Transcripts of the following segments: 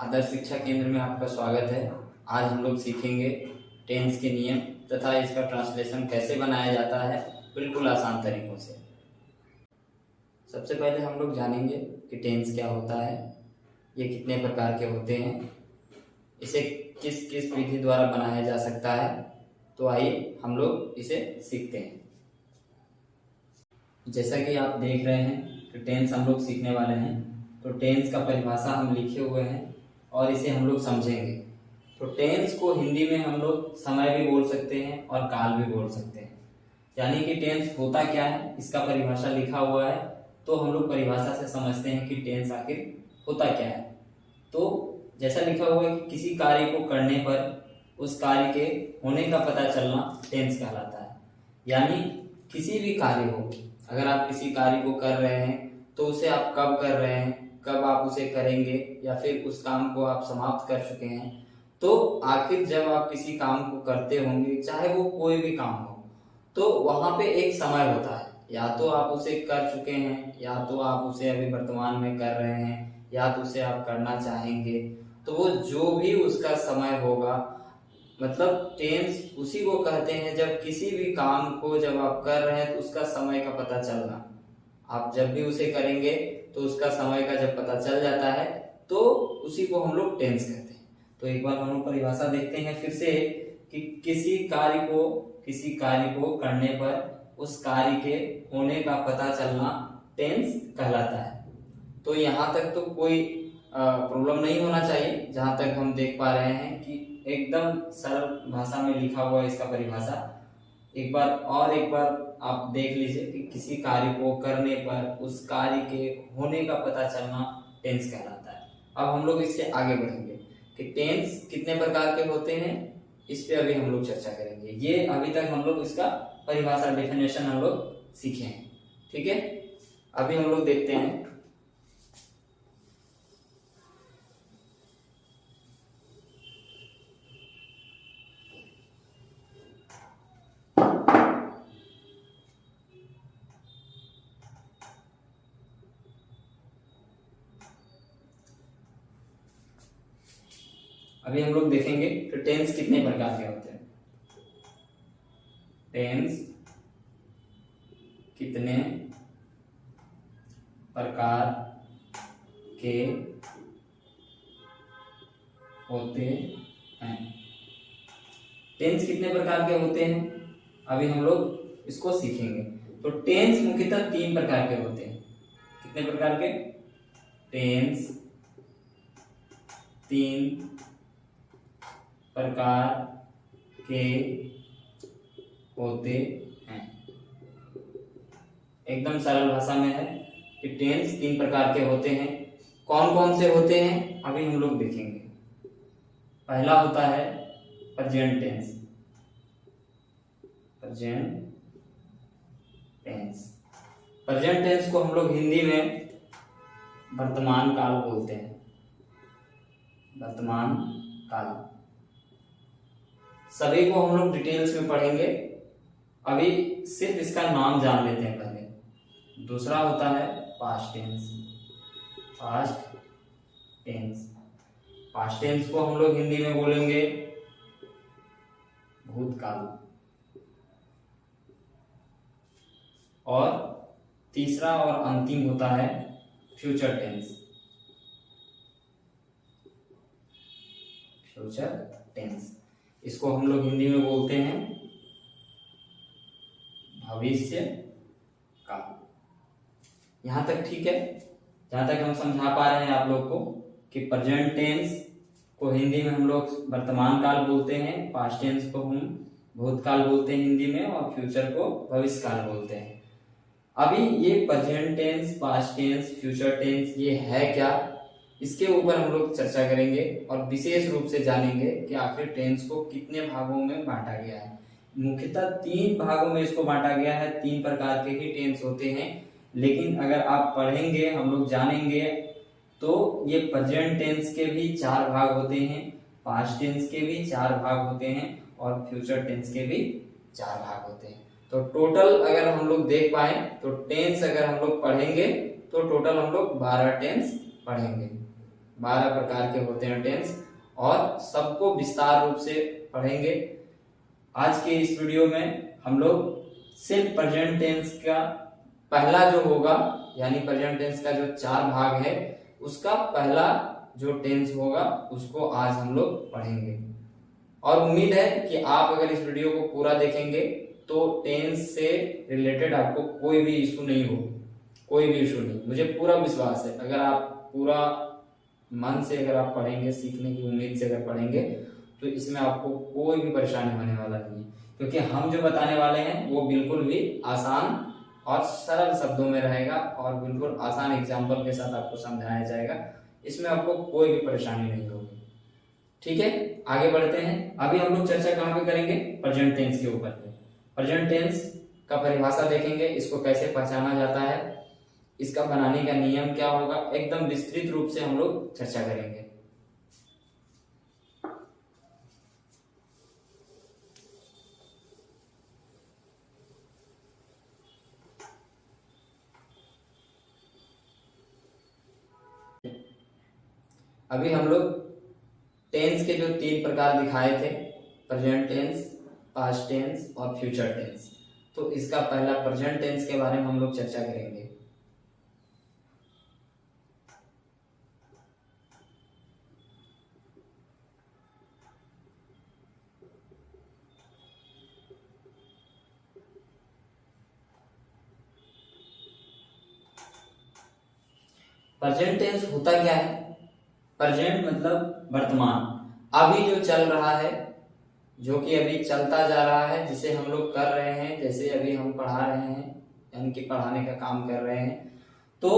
आदर्श शिक्षा केंद्र में आपका स्वागत है। आज हम लोग सीखेंगे टेंस के नियम तथा इसका ट्रांसलेशन कैसे बनाया जाता है बिल्कुल आसान तरीकों से। सबसे पहले हम लोग जानेंगे कि टेंस क्या होता है, ये कितने प्रकार के होते हैं, इसे किस किस विधि द्वारा बनाया जा सकता है। तो आइए हम लोग इसे सीखते हैं। जैसा कि आप देख रहे हैं कि टेंस हम लोग सीखने वाले हैं, तो टेंस का परिभाषा हम लिखे हुए हैं और इसे हम लोग समझेंगे। तो टेंस को हिंदी में हम लोग समय भी बोल सकते हैं और काल भी बोल सकते हैं। यानी कि टेंस होता क्या है, इसका परिभाषा लिखा हुआ है, तो हम लोग परिभाषा से समझते हैं कि टेंस आखिर होता क्या है। तो जैसा लिखा हुआ है कि किसी कार्य को करने पर उस कार्य के होने का पता चलना टेंस कहलाता है। यानी किसी भी कार्य हो, अगर आप किसी कार्य को कर रहे हैं तो उसे आप कब कर रहे हैं, कब आप उसे करेंगे, या फिर उस काम को आप समाप्त कर चुके हैं। तो आखिर जब आप किसी काम को करते होंगे, चाहे वो कोई भी काम हो, तो वहां पे एक समय होता है। या तो आप उसे कर चुके हैं, या तो आप उसे अभी वर्तमान में कर रहे हैं, या तो उसे आप करना चाहेंगे। तो वो जो भी उसका समय होगा, मतलब टेंस उसी को कहते हैं जब किसी भी काम को जब आप कर रहे हैं तो उसका समय का पता चलना। आप जब भी उसे करेंगे तो उसका समय का जब पता चल जाता है तो उसी को हम लोग टेंस कहते हैं। तो एक बार हम लोग परिभाषा देखते हैं फिर से कि किसी कार्य को करने पर उस कार्य के होने का पता चलना टेंस कहलाता है। तो यहाँ तक तो कोई प्रॉब्लम नहीं होना चाहिए। जहां तक हम देख पा रहे हैं कि एकदम सरल भाषा में लिखा हुआ है इसका परिभाषा। एक बार आप देख लीजिए कि किसी कार्य को करने पर उस कार्य के होने का पता चलना टेंस कहलाता है। अब हम लोग इससे आगे बढ़ेंगे कि टेंस कितने प्रकार के होते हैं, इस पे अभी हम लोग चर्चा करेंगे। ये अभी तक हम लोग इसका परिभाषा डेफिनेशन हम लोग सीखे हैं, ठीक है। अभी हम लोग देखते हैं अभी हम लोग देखेंगे कि टेंस कितने प्रकार के होते हैं। टेंस कितने प्रकार के होते हैं। टेंस कितने प्रकार के होते हैं, अभी हम लोग इसको सीखेंगे। तो टेंस मुख्यतः 3 प्रकार के होते हैं। कितने प्रकार के? टेंस 3 प्रकार के होते हैं। एकदम सरल भाषा में है कि टेंस 3 प्रकार के होते हैं। कौन कौन से होते हैं अभी हम लोग देखेंगे। पहला होता है प्रेजेंट टेंस। प्रेजेंट टेंस को हम लोग हिंदी में वर्तमान काल बोलते हैं। वर्तमान काल सभी को हम लोग डिटेल्स में पढ़ेंगे, अभी सिर्फ इसका नाम जान लेते हैं पहले। दूसरा होता है पास्ट टेंस। पास्ट टेंस को हम लोग हिंदी में बोलेंगे भूतकाल। और तीसरा और अंतिम होता है फ्यूचर टेंस। इसको हम लोग हिंदी में बोलते हैं भविष्य काल। यहां तक ठीक है। जहां तक हम समझा पा रहे हैं आप लोग को कि प्रेजेंट टेंस को हिंदी में हम लोग वर्तमान काल बोलते हैं, पास्ट टेंस को हम भूतकाल बोलते हैं हिंदी में, और फ्यूचर को भविष्य काल बोलते हैं। अभी ये present tense, past tense, future tense ये है क्या, इसके ऊपर हम लोग चर्चा करेंगे और विशेष रूप से जानेंगे कि आखिर टेंस को कितने भागों में बांटा गया है। मुख्यतः 3 भागों में इसको बांटा गया है। 3 प्रकार के ही टेंस होते हैं, लेकिन अगर आप पढ़ेंगे, हम लोग जानेंगे, तो ये प्रेजेंट टेंस के भी 4 भाग होते हैं, पास्ट टेंस के भी 4 भाग होते हैं, और फ्यूचर टेंस के भी 4 भाग होते हैं। तो टोटल अगर हम लोग देख पाए तो टेंस अगर हम लोग पढ़ेंगे तो टोटल हम लोग 12 टेंस पढ़ेंगे। 12 प्रकार के होते हैं टेंस, और सबको विस्तार रूप से पढ़ेंगे। आज के इस वीडियो में हम लोग सिर्फ प्रेजेंट टेंस का पहला जो होगा, यानी प्रेजेंट टेंस का जो 4 भाग है उसका पहला जो टेंस होगा उसको आज हम लोग पढ़ेंगे। और उम्मीद है कि आप अगर इस वीडियो को पूरा देखेंगे तो टेंस से रिलेटेड आपको कोई भी इशू नहीं हो, कोई भी इशू नहीं, मुझे पूरा विश्वास है। अगर आप पूरा मन से अगर आप पढ़ेंगे, सीखने की उम्मीद से अगर पढ़ेंगे तो इसमें आपको कोई भी परेशानी होने वाला नहीं है, क्योंकि हम जो बताने वाले हैं वो बिल्कुल भी आसान और सरल शब्दों में रहेगा और बिल्कुल आसान एग्जाम्पल के साथ आपको समझाया जाएगा। इसमें आपको कोई भी परेशानी नहीं होगी। ठीक है, आगे बढ़ते हैं। अभी हम लोग चर्चा कहाँ पे करेंगे? प्रेजेंट टेंस के ऊपर। प्रेजेंट टेंस का परिभाषा देखेंगे, इसको कैसे पहचाना जाता है, इसका बनाने का नियम क्या होगा, एकदम विस्तृत रूप से हम लोग चर्चा करेंगे। अभी हम लोग टेंस के जो 3 प्रकार दिखाए थे, प्रेजेंट टेंस, पास्ट टेंस और फ्यूचर टेंस, तो इसका पहला प्रेजेंट टेंस के बारे में हम लोग चर्चा करेंगे। प्रेजेंट टेंस होता क्या है? प्रेजेंट मतलब वर्तमान, अभी जो चल रहा है, जो कि अभी चलता जा रहा है, जिसे हम लोग कर रहे हैं, जैसे अभी हम पढ़ा रहे हैं, यानी कि पढ़ाने का काम कर रहे हैं, तो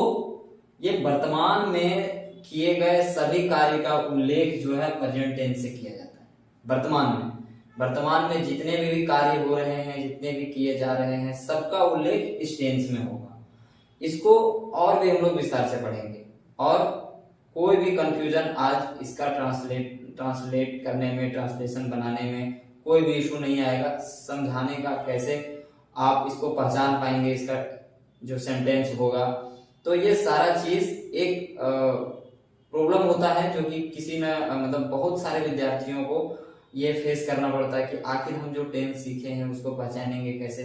ये वर्तमान में किए गए सभी कार्य का उल्लेख जो है प्रेजेंट टेंस से किया जाता है। वर्तमान में जितने भी कार्य हो रहे हैं, जितने भी किए जा रहे हैं, सबका उल्लेख इस टेंस में होगा। इसको और भी हम लोग विस्तार से पढ़ेंगे, और कोई भी कंफ्यूजन आज इसका ट्रांसलेट करने में, ट्रांसलेशन बनाने में कोई भी इशू नहीं आएगा। समझाने का कैसे आप इसको पहचान पाएंगे, इसका जो सेंटेंस होगा, तो ये सारा चीज एक प्रॉब्लम होता है जो कि किसी न मतलब बहुत सारे विद्यार्थियों को ये फेस करना पड़ता है कि आखिर हम जो टेंस सीखे हैं उसको पहचानेंगे कैसे।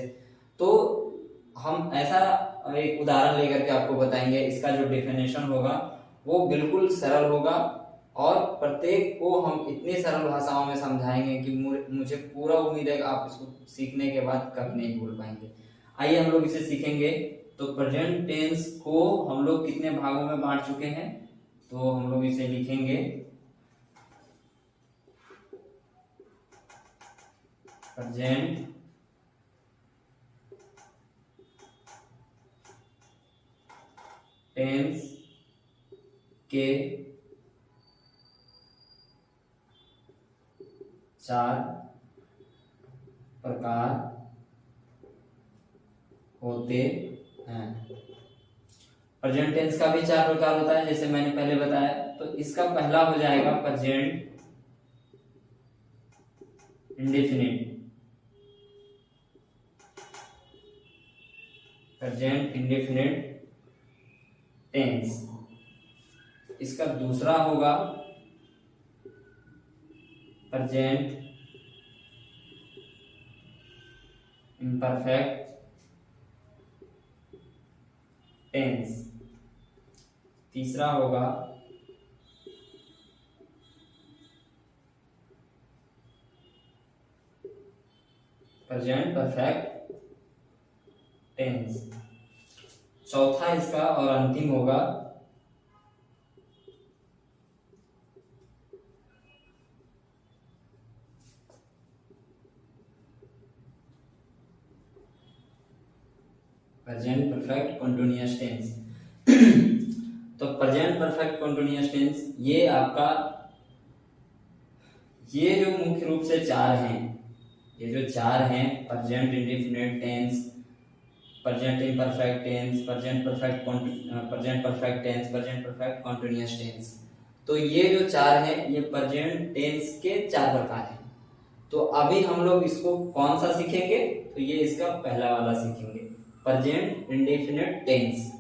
तो हम ऐसा एक उदाहरण लेकर के आपको बताएंगे, इसका जो डेफिनेशन होगा वो बिल्कुल सरल होगा, और प्रत्येक को हम इतनी सरल भाषाओं में समझाएंगे कि मुझे पूरा उम्मीद है कि आप इसको सीखने के बाद कभी नहीं भूल पाएंगे। आइए हम लोग इसे सीखेंगे। तो प्रेजेंट टेंस को हम लोग कितने भागों में बांट चुके हैं, तो हम लोग इसे लिखेंगे प्रेजेंट टेंस के 4 प्रकार होते हैं। प्रेजेंट टेंस का भी 4 प्रकार होता है, जैसे मैंने पहले बताया। तो इसका पहला हो जाएगा present indefinite. Present indefinite tense. इसका दूसरा होगा प्रेजेंट इम्परफेक्ट टेंस। तीसरा होगा प्रेजेंट परफेक्ट टेंस। चौथा इसका और अंतिम होगा प्रेजेंट परफेक्ट कंटीन्यूअस टेंस। तो प्रेजेंट परफेक्ट कंटीन्यूअस टेंस ये आपका, ये जो मुख्य रूप से 4 हैं, ये जो 4 हैं, present indefinite tense, present imperfect tense, present perfect tense, present perfect continuous tense. तो ये जो 4 हैं ये प्रेजेंट टेंस के 4 प्रकार हैं। तो अभी हम लोग इसको कौन सा सीखेंगे, तो ये इसका पहला वाला सीखेंगे, प्रेजेंट इंडेफिनिट टेंस।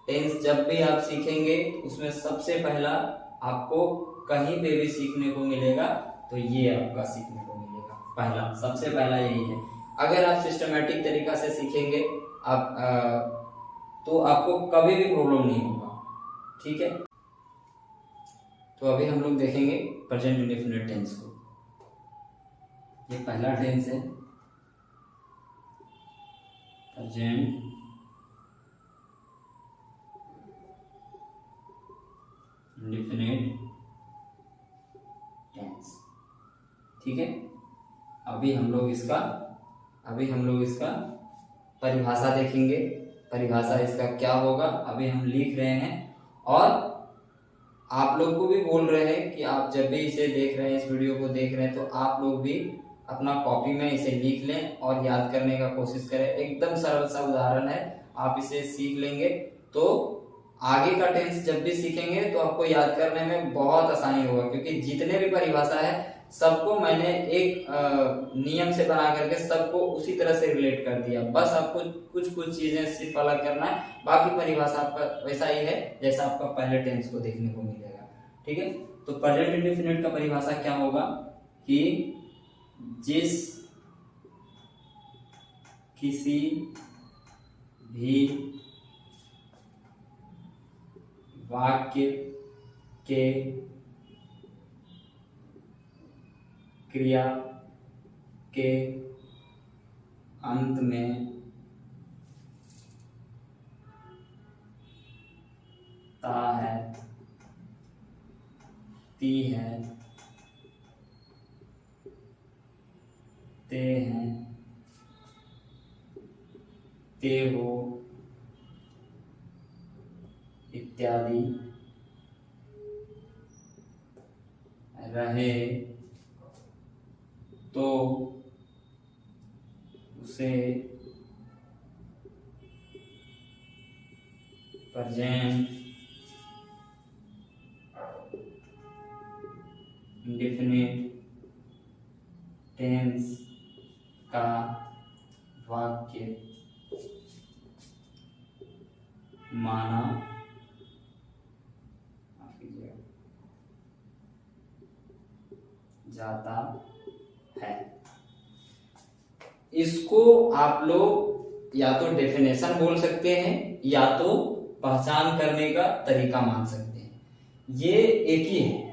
टेंस जब भी आप सीखेंगे उसमें सबसे पहला आपको कहीं पे भी सीखने को मिलेगा तो ये आपका सीखने को मिलेगा, पहला सबसे पहला यही है। अगर आप सिस्टमेटिक तरीका से सीखेंगे आप तो आपको कभी भी प्रॉब्लम नहीं होगा, ठीक है। तो अभी हम लोग देखेंगे प्रेजेंट इंडेफिनिट टेंस को। ये पहला टेंस है प्रेजेंट इंडेफिनिट टेंस, ठीक है। अभी हम लोग इसका परिभाषा देखेंगे, परिभाषा इसका क्या होगा। अभी हम लिख रहे हैं और आप लोग को भी बोल रहे हैं कि आप जब भी इसे देख रहे हैं, इस वीडियो को देख रहे हैं, तो आप लोग भी अपना कॉपी में इसे लिख लें और याद करने का कोशिश करें। एकदम सरल सा उदाहरण है, आप इसे सीख लेंगे तो आगे का टेंस जब भी सीखेंगे तो आपको याद करने में बहुत आसानी होगा, क्योंकि जितने भी परिभाषा है सबको मैंने एक नियम से बना करके सबको उसी तरह से रिलेट कर दिया। बस आपको कुछ कुछ चीजें सिर्फ अलग करना है, बाकी परिभाषा आपका वैसा ही है जैसा आपका पहले टेंस को देखने को मिलेगा, ठीक है। तो प्रेजेंट इंडेफिनिट का परिभाषा क्या होगा कि जिस किसी भी वाक्य के क्रिया के अंत में ता है, ती है, ते हैं, ते हो इत्यादि रहे तो उसे प्रेजेंट इंडेफिनिट टेंस का वाक्य माना जाता है। इसको आप लोग या तो डेफिनेशन बोल सकते हैं या तो पहचान करने का तरीका मान सकते हैं, ये एक ही है।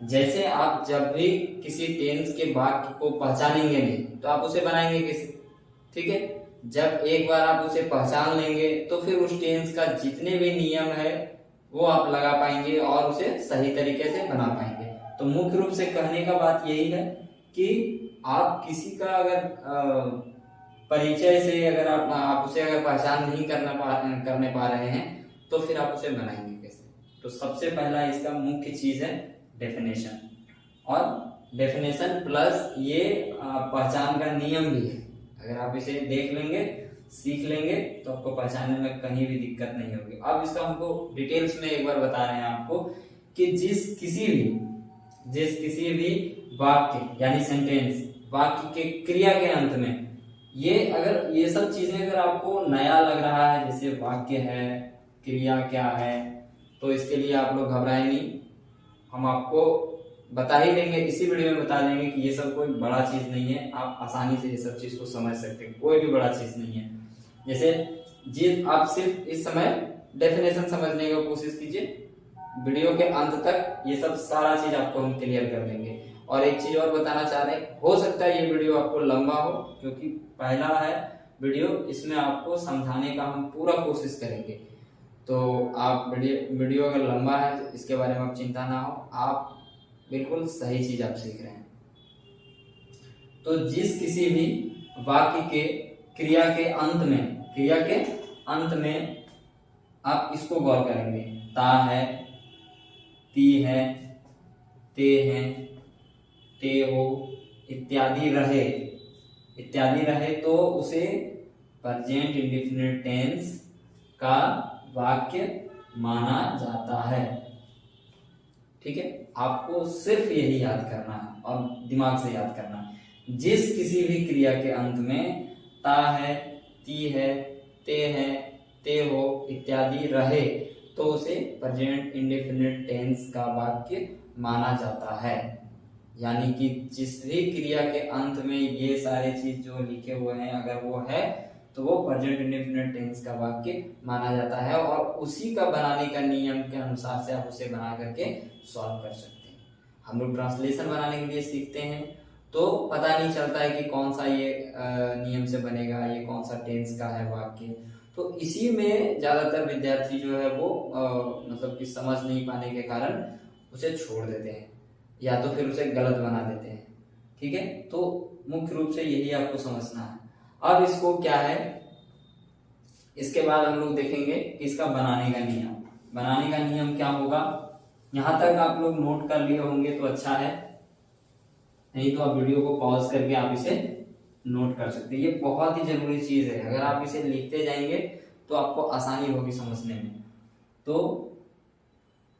जैसे आप जब भी किसी टेंस के वाक्य को पहचानेंगे नहीं तो आप उसे बनाएंगे कैसे, ठीक है। जब एक बार आप उसे पहचान लेंगे तो फिर उस टेंस का जितने भी नियम है वो आप लगा पाएंगे और उसे सही तरीके से बना पाएंगे। तो मुख्य रूप से कहने का बात यही है कि आप किसी का अगर परिचय से अगर आप उसे अगर पहचान नहीं करने पा रहे हैं तो फिर आप उसे बनाएंगे कैसे। तो सबसे पहला इसका मुख्य चीज है डेफिनेशन, और डेफिनेशन प्लस ये पहचान का नियम भी है। अगर आप इसे देख लेंगे, सीख लेंगे तो आपको पहचानने में कहीं भी दिक्कत नहीं होगी। अब इसका हमको डिटेल्स में एक बार बता रहे हैं आपको कि जिस किसी भी वाक्य यानी सेंटेंस वाक्य के क्रिया के अंत में ये सब चीजें अगर आपको नया लग रहा है, जैसे वाक्य है, क्रिया क्या है, तो इसके लिए आप लोग घबराएं नहीं, हम आपको बता ही देंगे, इसी वीडियो में बता देंगे कि ये सब कोई बड़ा चीज नहीं है। आप आसानी से ये सब चीज को समझ सकते हैं, कोई भी बड़ा चीज नहीं है। जैसे आप सिर्फ इस समय डेफिनेशन समझने की कोशिश कीजिए, वीडियो के अंत तक ये सब सारा चीज आपको हम क्लियर कर देंगे। और एक चीज और बताना चाह रहे हैं, हो सकता है ये वीडियो आपको लंबा हो क्योंकि पहला है वीडियो, इसमें आपको समझाने का हम पूरा कोशिश करेंगे। तो आप वीडियो अगर लंबा है तो इसके बारे में आप चिंता ना हो, आप बिल्कुल सही चीज आप सीख रहे हैं। तो जिस किसी भी वाक्य के क्रिया के अंत में आप इसको गौर करेंगे, ता है, ती है, ते हैं, ते हो इत्यादि रहे तो उसे प्रेजेंट इंडेफिनिट टेंस का वाक्य माना जाता है, ठीक है। आपको सिर्फ यही याद करना है और दिमाग से याद करना है। जिस किसी भी क्रिया के अंत में ता है, ती है, ते हो इत्यादि रहे तो उसे प्रेजेंट इंडेफिनिट टेंस का वाक्य माना जाता है। यानी कि जिस भी क्रिया के अंत में ये सारे चीज जो लिखे हुए हैं अगर वो है तो वो प्रेजेंट इंडेफिनिट टेंस का वाक्य माना जाता है, और उसी का बनाने का नियम के अनुसार से आप उसे बना करके सॉल्व कर सकते हैं। हम लोग ट्रांसलेशन बनाने के लिए सीखते हैं तो पता नहीं चलता है कि कौन सा ये नियम से बनेगा, ये कौन सा टेंस का है वाक्य, तो इसी में ज्यादातर विद्यार्थी जो है वो मतलब कि समझ नहीं पाने के कारण उसे छोड़ देते हैं या तो फिर उसे गलत बना देते हैं। ठीक है, तो मुख्य रूप से यही आपको समझना है। अब इसको क्या है, इसके बाद हम लोग देखेंगे इसका बनाने का नियम। बनाने का नियम क्या होगा, यहां तक आप लोग नोट कर लिए होंगे तो अच्छा है, नहीं तो आप वीडियो को पॉज करके आप इसे नोट कर सकते हैं। ये बहुत ही जरूरी चीज है, अगर आप इसे लिखते जाएंगे तो आपको आसानी होगी समझने में। तो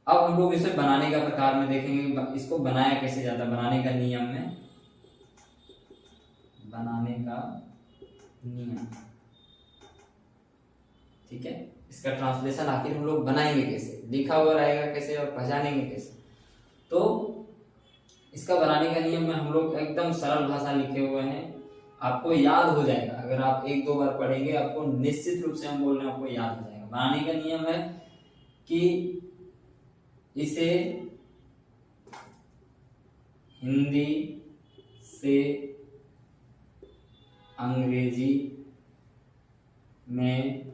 अब हम लोग इसे बनाने का प्रकार में देखेंगे, इसको बनाया कैसे जाता है। बनाने का नियम में, बनाने का नियम, ठीक है, इसका ट्रांसलेशन आखिर हम लोग बनाएंगे कैसे, लिखा हुआ रहेगा कैसे और पहचानेंगे कैसे। तो इसका बनाने का नियम में हम लोग एकदम सरल भाषा लिखे हुए हैं, आपको याद हो जाएगा। अगर आप एक दो बार पढ़ेंगे आपको निश्चित रूप से हम बोल रहे हैं आपको याद हो जाएगा। बनाने का नियम है कि इसे हिंदी से अंग्रेजी में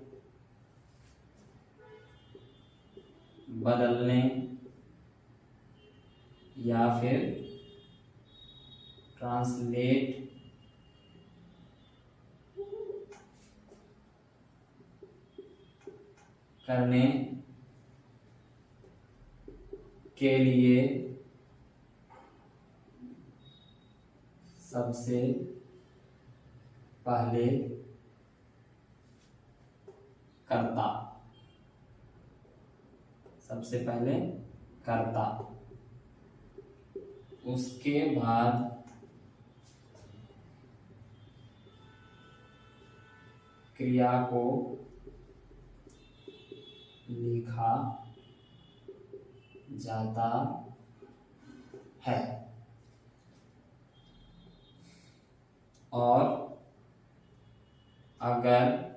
बदलने या फिर ट्रांसलेट करने के लिए सबसे पहले कर्ता, सबसे पहले कर्ता, उसके बाद क्रिया को लिखा जाता है, और अगर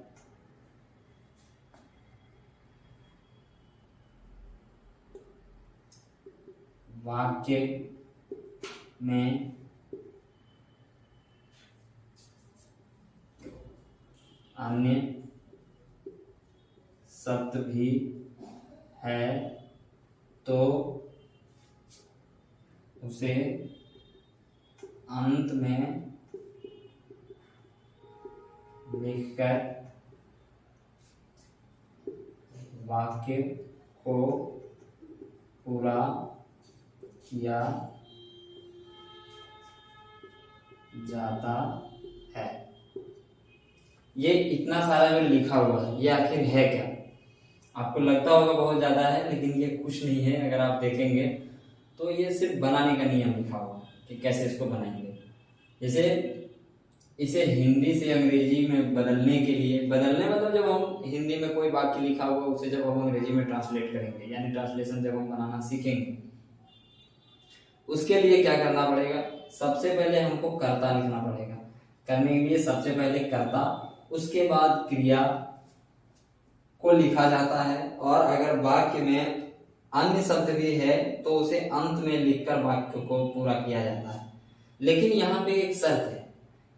वाक्य में अन्य शब्द भी है तो उसे अंत में लिखकर वाक्य को पूरा किया जाता है। ये इतना सारा जो लिखा हुआ है ये आखिर है क्या, आपको लगता होगा बहुत ज्यादा है, लेकिन ये कुछ नहीं है। अगर आप देखेंगे तो ये सिर्फ बनाने का नियम लिखा हुआ है कि कैसे इसको बनाएंगे। जैसे इसे हिंदी से अंग्रेजी में बदलने के लिए, बदलने मतलब जब हम हिंदी में कोई वाक्य लिखा हुआ उसे जब हम अंग्रेजी में ट्रांसलेट करेंगे, यानी ट्रांसलेशन जब हम बनाना सीखेंगे, उसके लिए क्या करना पड़ेगा, सबसे पहले हमको कर्ता लिखना पड़ेगा। करने के लिए सबसे पहले कर्ता, उसके बाद क्रिया को लिखा जाता है, और अगर वाक्य में अन्य शब्द भी है तो उसे अंत में लिखकर वाक्य को पूरा किया जाता है। लेकिन यहाँ पे एक शर्त है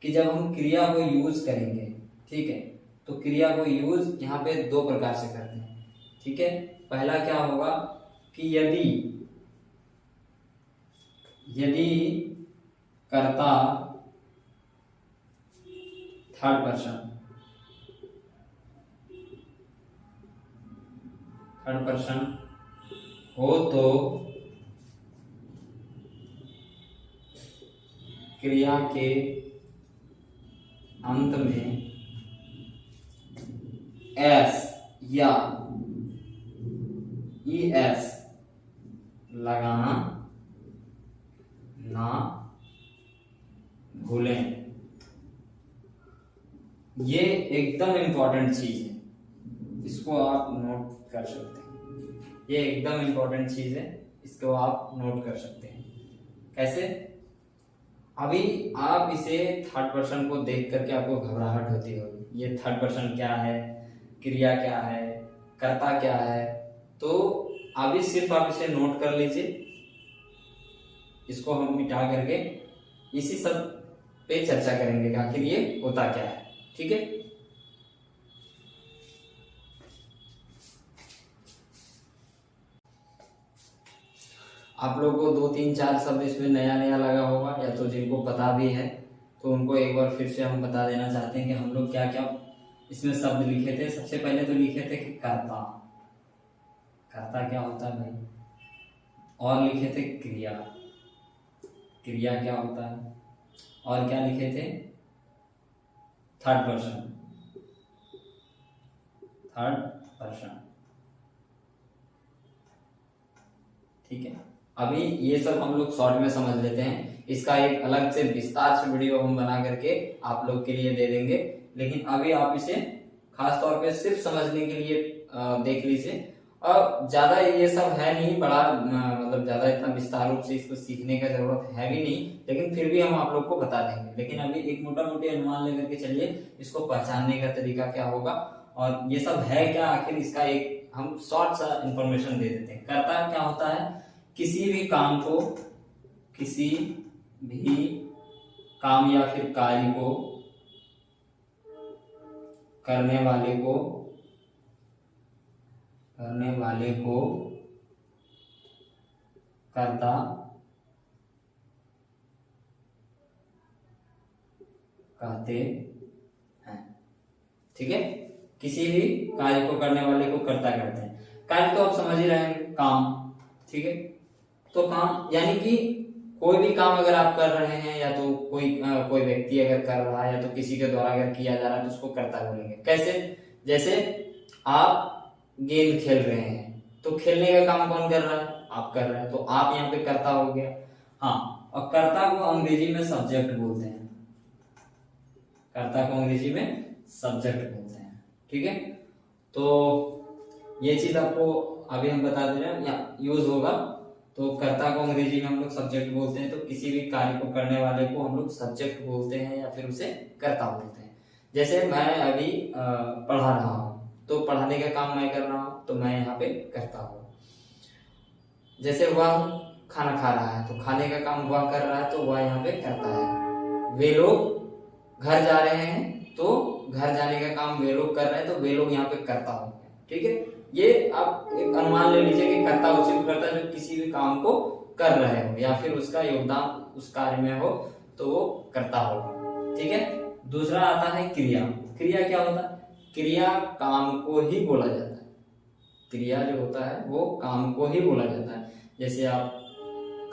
कि जब हम क्रिया को यूज करेंगे, ठीक है, तो क्रिया को यूज यहाँ पे दो प्रकार से करते हैं। ठीक है, पहला क्या होगा कि यदि कर्ता थर्ड पर्सन हो तो क्रिया के अंत में एस या ES लगाना ना भूलें। ये एकदम इंपॉर्टेंट चीज है, इसको आप नोट कर सकते हैं, ये एकदम इम्पोर्टेंट चीज है, इसको आप नोट कर सकते हैं। कैसे? अभी आप इसे थर्ड पर्सन को देख करके आपको घबराहट होती होगी, ये थर्ड पर्सन क्या है, क्रिया क्या है, कर्ता क्या है, तो अभी सिर्फ आप इसे नोट कर लीजिए, इसको हम मिटा करके इसी सब पे चर्चा करेंगे कि आखिर ये होता क्या है। ठीक है, आप लोगों को 2-3-4 शब्द इसमें नया नया लगा होगा, या तो जिनको पता भी है तो उनको एक बार फिर से हम बता देना चाहते हैं कि हम लोग क्या क्या इसमें शब्द लिखे थे। सबसे पहले तो लिखे थे कि कर्ता, कर्ता क्या होता है भाई, और लिखे थे क्रिया, क्रिया क्या होता है, और क्या लिखे थे, थर्ड पर्सन, थर्ड पर्सन। ठीक है, अभी ये सब हम लोग शॉर्ट में समझ लेते हैं, इसका एक अलग से विस्तार से वीडियो हम बना करके आप लोग के लिए दे देंगे, लेकिन अभी आप इसे खास तौर पे सिर्फ समझने के लिए देख लीजिए। और ज्यादा ये सब है नहीं बड़ा, मतलब ज्यादा इतना विस्तार रूप से इसको सीखने का जरूरत है भी नहीं, लेकिन फिर भी हम आप लोग को बता देंगे। लेकिन अभी एक मोटा मोटी अनुमान लेकर के चलिए, इसको पहचानने का तरीका क्या होगा और ये सब है क्या, आखिर इसका एक हम शॉर्ट सा इंफॉर्मेशन दे देते हैं। कर्ता क्या होता है, किसी भी काम को, किसी भी काम या फिर कार्य को करने वाले को, करने वाले को कर्ता कहते हैं। ठीक है, किसी भी कार्य को करने वाले को कर्ता कहते हैं। कार्य तो आप समझ ही रहे हैं, काम। ठीक है, तो काम यानी कि कोई भी काम अगर आप कर रहे हैं, या तो कोई व्यक्ति अगर कर रहा है, या तो किसी के द्वारा अगर किया जा रहा है, तो उसको कर्ता बोलेंगे। कैसे? जैसे आप गेंद खेल रहे हैं, तो खेलने का काम कौन कर रहा है, आप कर रहे हैं, तो आप यहाँ पे कर्ता हो गया। हाँ, और कर्ता को अंग्रेजी में सब्जेक्ट बोलते हैं, कर्ता को अंग्रेजी में सब्जेक्ट बोलते हैं। ठीक है, तो ये चीज आपको अभी हम बता दे रहे हैं, या यूज होगा। तो कर्ता को अंग्रेजी में हम लोग सब्जेक्ट बोलते हैं, तो किसी भी कार्य को करने वाले को हम लोग सब्जेक्ट बोलते हैं, या फिर उसे कर्ता बोलते हैं। जैसे मैं अभी पढ़ा रहा हूँ, तो पढ़ाने का काम मैं कर रहा हूँ, तो मैं यहाँ पे करता हूँ। जैसे वह खाना खा रहा है, तो खाने का काम वह कर रहा है, तो वह यहाँ पे करता है। वे लोग घर जा रहे हैं, तो घर जाने का काम वे लोग कर रहे हैं, तो वे लोग यहाँ पे कर्ता हो गए। ठीक है, ये आप एक अनुमान ले लीजिए कि कर्ता उसी को करता है जो किसी भी काम को कर रहे हो, या फिर उसका योगदान उस कार्य में हो, तो वो कर्ता होगा। ठीक है, दूसरा आता है क्रिया। क्रिया क्या होता है, क्रिया काम को ही बोला जाता है। क्रिया जो होता है वो काम को ही बोला जाता है। जैसे आप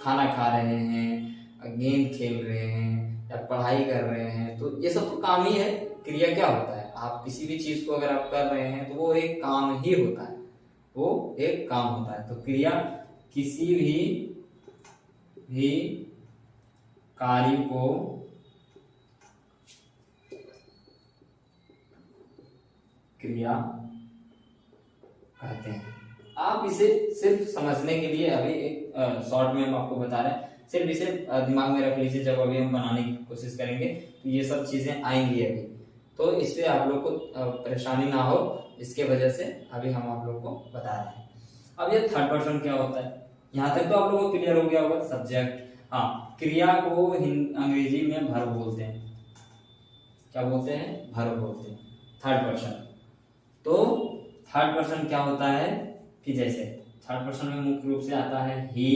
खाना खा रहे हैं, गेंद खेल रहे हैं, या पढ़ाई कर रहे हैं, तो ये सब तो काम ही है। क्रिया क्या होता है, आप किसी भी चीज को अगर आप कर रहे हैं, तो वो एक काम ही होता है, वो एक काम होता है। तो क्रिया किसी भी कार्य को क्रिया कहते हैं। आप इसे सिर्फ समझने के लिए अभी एक शॉर्ट में हम आपको बता रहे हैं, सिर्फ इसे दिमाग में रख लीजिए। जब अभी हम बनाने की कोशिश करेंगे तो ये सब चीजें आएंगी अभी, तो इससे आप लोग को परेशानी ना हो, इसके वजह से अभी हम आप लोग को बता रहे हैं। अब ये थर्ड पर्सन क्या होता है, यहाँ तक तो आप लोगों को क्लियर हो गया होगा। सब्जेक्ट, हाँ, क्रिया को अंग्रेजी में वर्ब बोलते हैं। क्या बोलते हैं, वर्ब बोलते हैं, थर्ड पर्सन। तो थर्ड पर्सन क्या होता है कि जैसे थर्ड पर्सन में मुख्य रूप से आता है ही,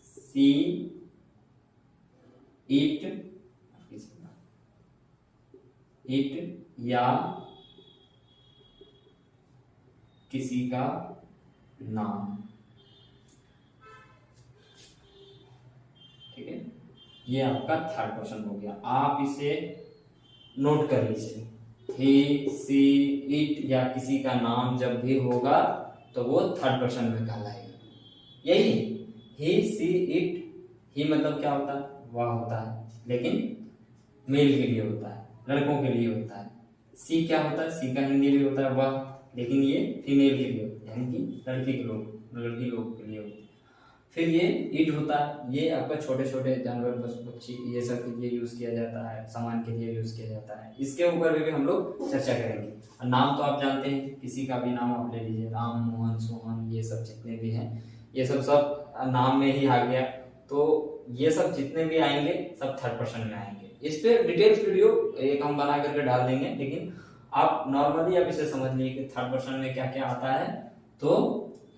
सी, इट, या किसी का नाम। ठीक है, ये आपका थर्ड पर्सन हो गया। आप इसे नोट कर लीजिए, ही, सी, इट या किसी का नाम जब भी होगा तो वो थर्ड पर्सन में कहलाएगा। यही ही, सी, इट। ही मतलब क्या होता है, वह होता है, लेकिन मेल के लिए होता है, लड़कों के लिए होता है। सी क्या होता है, सी का हिंदी भी होता है वह, लेकिन ये फीमेल के लिए होती है, यानी कि लड़की लोग के लिए होती है। फिर ये ईट होता है, ये आपका छोटे छोटे जानवर पशु पक्षी ये सब के लिए यूज किया जाता है, सामान के लिए यूज किया जाता है। इसके ऊपर भी हम लोग चर्चा करेंगे। और नाम तो आप जानते हैं, किसी का भी नाम आप ले लीजिए, राम, मोहन, सोहन, ये सब जितने भी हैं ये सब नाम में ही आ गया। तो ये सब जितने भी आएंगे सब थर्ड पर्सन में आएंगे। इस पे डिटेल्स वीडियो एक हम बना करके डाल देंगे, लेकिन आप नॉर्मली आप इसे समझ लीजिए कि थर्ड पर्सन में क्या क्या आता है। तो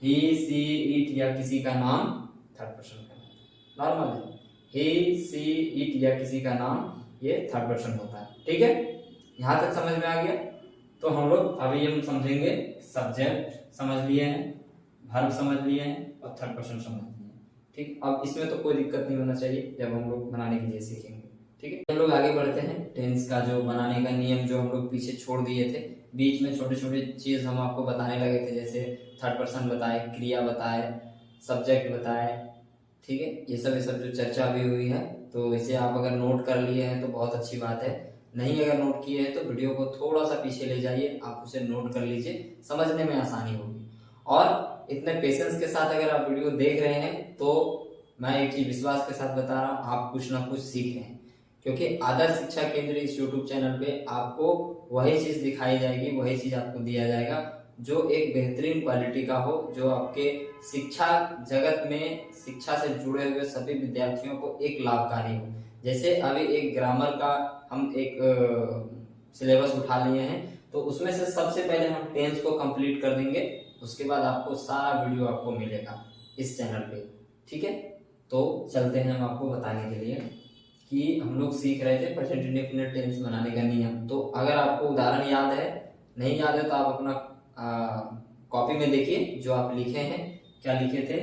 ही, सी, इट या किसी का नाम थर्ड पर्सन का नॉर्मल है। ही, सी, इट या किसी का नाम ये थर्ड पर्सन होता है। ठीक है, यहां तक समझ में आ गया। तो हम लोग अभी हम समझेंगे सब्जेक्ट समझ लिए हैं, वर्ब समझ लिए हैं और थर्ड पर्सन समझ लिए हैं। ठीक, अब इसमें तो कोई दिक्कत नहीं होना चाहिए जब हम लोग बनाने के लिए सीखेंगे। ठीक है, हम लोग आगे बढ़ते हैं। टेंस का जो बनाने का नियम जो हम लोग पीछे छोड़ दिए थे, बीच में छोटे छोटे चीज हम आपको बताने लगे थे, जैसे थर्ड पर्सन बताए, क्रिया बताए, सब्जेक्ट बताए। ठीक है, ये सब जो चर्चा अभी हुई है, तो इसे आप अगर नोट कर लिए हैं तो बहुत अच्छी बात है। नहीं अगर नोट किए हैं तो वीडियो को थोड़ा सा पीछे ले जाइए, आप उसे नोट कर लीजिए, समझने में आसानी होगी। और इतने पेशेंस के साथ अगर आप वीडियो देख रहे हैं तो मैं एक चीज विश्वास के साथ बता रहा हूँ, आप कुछ ना कुछ सीख रहे हैं। क्योंकि आदर्श शिक्षा केंद्र इस यूट्यूब चैनल पे आपको वही चीज दिखाई जाएगी, वही चीज आपको दिया जाएगा जो एक बेहतरीन क्वालिटी का हो, जो आपके शिक्षा जगत में शिक्षा से जुड़े हुए सभी विद्यार्थियों को एक लाभकारी हो। जैसे अभी एक ग्रामर का हम एक सिलेबस उठा लिए हैं, तो उसमें से सबसे पहले हम टेंस को कंप्लीट कर देंगे, उसके बाद आपको सारा वीडियो आपको मिलेगा इस चैनल पे। ठीक है, तो चलते हैं हम आपको बताने के लिए कि हम लोग सीख रहे थे प्रेजेंट इंडेफिनिट टेंस बनाने का नियम। तो अगर आपको उदाहरण याद है, नहीं याद है तो आप अपना कॉपी में देखिए जो आप लिखे हैं, क्या लिखे थे।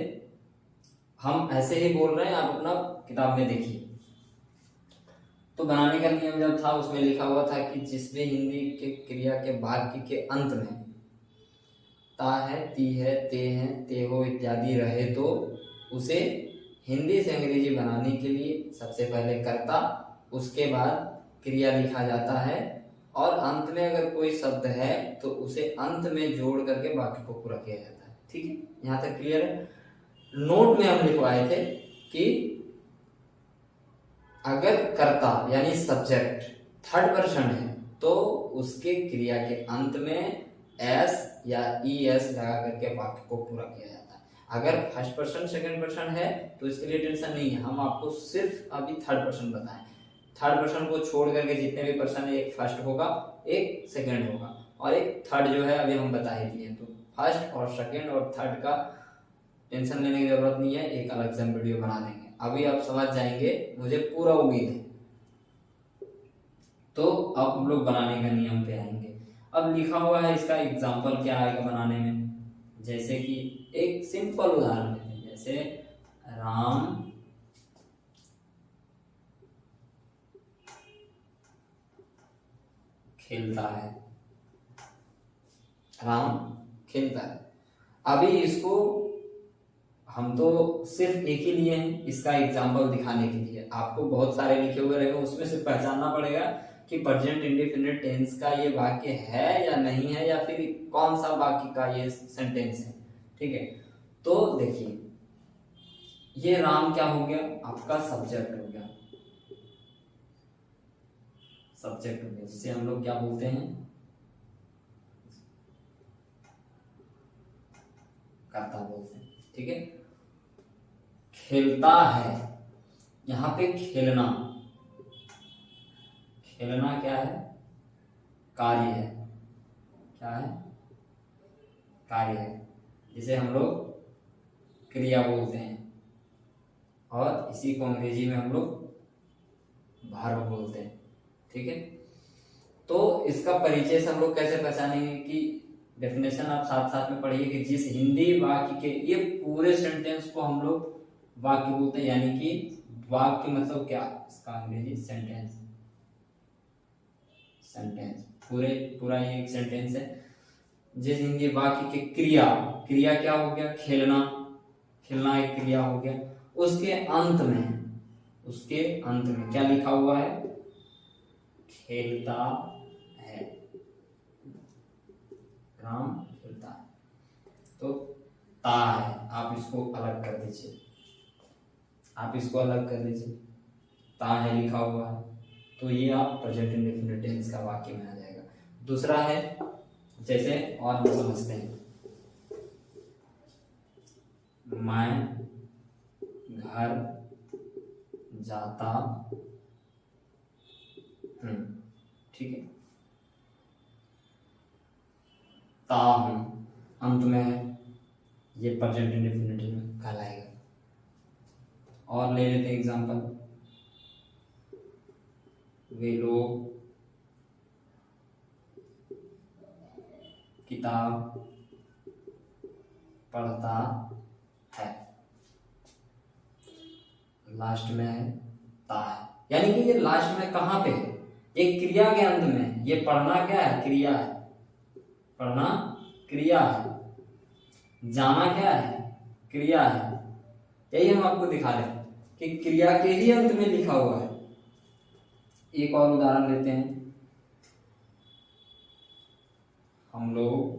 हम ऐसे ही बोल रहे हैं, आप अपना किताब में देखिए। तो बनाने का नियम जब था उसमें लिखा हुआ था कि जिस भी हिंदी के क्रिया के वाक्य के अंत में ता है, ती है, ते हो इत्यादि रहे तो उसे हिंदी से अंग्रेजी बनाने के लिए सबसे पहले कर्ता, उसके बाद क्रिया लिखा जाता है, और अंत में अगर कोई शब्द है तो उसे अंत में जोड़ करके वाक्य को पूरा किया जाता है। ठीक है, यहाँ तक क्लियर है। नोट में हम लिखवाए थे कि अगर कर्ता यानी सब्जेक्ट थर्ड पर्सन है तो उसके क्रिया के अंत में एस या ई एस लगा करके वाक्य को पूरा किया जाता है। अगर फर्स्ट पर्सन सेकंड पर्सन है तो इसके लिए टेंशन नहीं है, हम आपको सिर्फ अभी थर्ड पर्सन बताएं। थर्ड पर्सन को छोड़ करके जितने भी पर्सन है, एक फर्स्ट होगा, एक सेकंड होगा और एक थर्ड जो है अभी हम बता ही दिए। तो फर्स्ट और सेकंड और थर्ड का टेंशन लेने की जरूरत नहीं है, एक अलग से हम वीडियो बना देंगे। अभी आप समझ जाएंगे, मुझे पूरा उम्मीद है। तो अब हम लोग बनाने का नियम पे आएंगे। अब लिखा हुआ है, इसका एग्जाम्पल क्या आएगा बनाने में। जैसे कि एक सिंपल उदाहरण लेते हैं, जैसे राम खेलता है, राम खेलता है। अभी इसको हम तो सिर्फ एक ही लिए हैं इसका एग्जाम्पल दिखाने के लिए, आपको बहुत सारे लिखे हुए रहेंगे, उसमें से पहचानना पड़ेगा कि प्रेजेंट इंडेफिनिट टेंस का ये वाक्य है या नहीं है, या फिर कौन सा वाक्य का ये सेंटेंस है। ठीक है, तो देखिए ये राम क्या हो गया, आपका सब्जेक्ट हो गया, सब्जेक्ट हो गया, जिसे हम लोग क्या बोलते हैं, कर्ता बोलते हैं। ठीक है, खेलता है, यहां पे खेलना, खेलना क्या है, कार्य है, क्या है, कार्य है, जिसे हम लोग क्रिया बोलते हैं, और इसी को अंग्रेजी में हम लोग वर्ब बोलते हैं। ठीक है, तो इसका परिचय से हम लोग कैसे पहचानेंगे कि डेफिनेशन आप साथ साथ में पढ़िए कि जिस हिंदी वाक्य के, ये पूरे सेंटेंस को हम लोग वाक्य बोलते हैं, यानी कि वाक्य मतलब क्या, इसका अंग्रेजी सेंटेंस, सेंटेंस पूरा ये एक सेंटेंस है। जिस हिंदी वाक्य के क्रिया, क्रिया क्या हो गया, खेलना, खेलना एक क्रिया हो गया, उसके अंत में, उसके अंत में क्या लिखा हुआ है, खेलता है, राम खेलता है। तो ता है, आप इसको अलग कर दीजिए, आप इसको अलग कर दीजिए, ता है लिखा हुआ है, तो ये आप प्रेजेंट इंडेफिनिट टेंस का वाक्य में आ जाएगा। दूसरा है, जैसे और हम समझते हैं, मैं घर जाता हूं, ठीक है, ता हूं अंत में है, ये प्रेजेंट इंडेफिनिट में कहलाएगा। और ले लेते हैं एग्जांपल, वे लोग किताब पढ़ता है, लास्ट में है ता है, यानी कि ये लास्ट में कहां पे है, एक क्रिया के अंत में। ये पढ़ना क्या है, क्रिया है, पढ़ना क्रिया है, जाना क्या है, क्रिया है। यही हम आपको दिखा रहे हैं कि क्रिया के ही अंत में लिखा हुआ है। एक और उदाहरण लेते हैं, हम लोग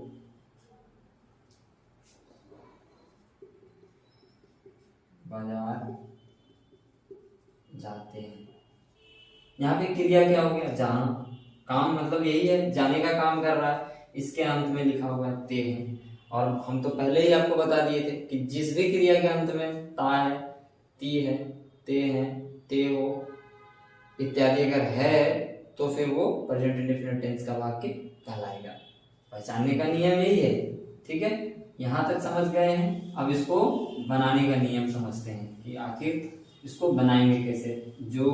बाजार जाते हैं, यहाँ पे क्रिया क्या हो गया, जाना, काम मतलब यही है, जाने का काम कर रहा है, इसके अंत में लिखा हुआ है ते है। और हम तो पहले ही आपको बता दिए थे कि जिस भी क्रिया के अंत में ता है, ती है, ते है, ते हो इत्यादि अगर है तो फिर वो प्रेजेंट इंडेफिनिट टेंस का वाक्य कहलाएगा। पहचानने का नियम यही है, ठीक है, यहां तक समझ गए हैं। अब इसको बनाने का नियम समझते हैं कि आखिर इसको बनाएंगे कैसे। जो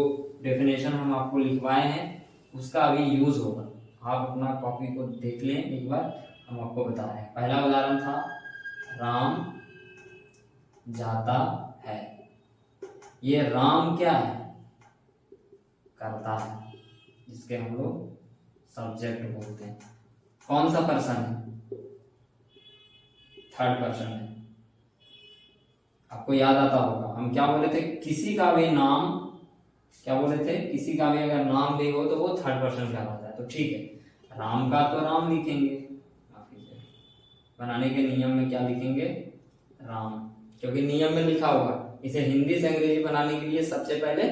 डेफिनेशन हम आपको लिखवाए हैं उसका अभी यूज होगा, आप अपना कॉपी को देख लें एक बार, हम आपको बता रहे हैं। पहला उदाहरण था, राम जाता है, ये राम क्या है, करता है, जिसके हम लोग सब्जेक्ट बोलते हैं। कौन सा पर्सन है, थर्ड पर्सन है। आपको याद आता होगा हम क्या बोले थे, किसी का भी नाम, क्या बोले थे, किसी का भी अगर नाम भी हो तो वो थर्ड पर्सन कहलाता है। तो ठीक है, राम का तो राम लिखेंगे, बनाने के नियम में क्या लिखेंगे, राम, क्योंकि नियम में लिखा हुआ। इसे हिंदी से अंग्रेजी बनाने के लिए सबसे पहले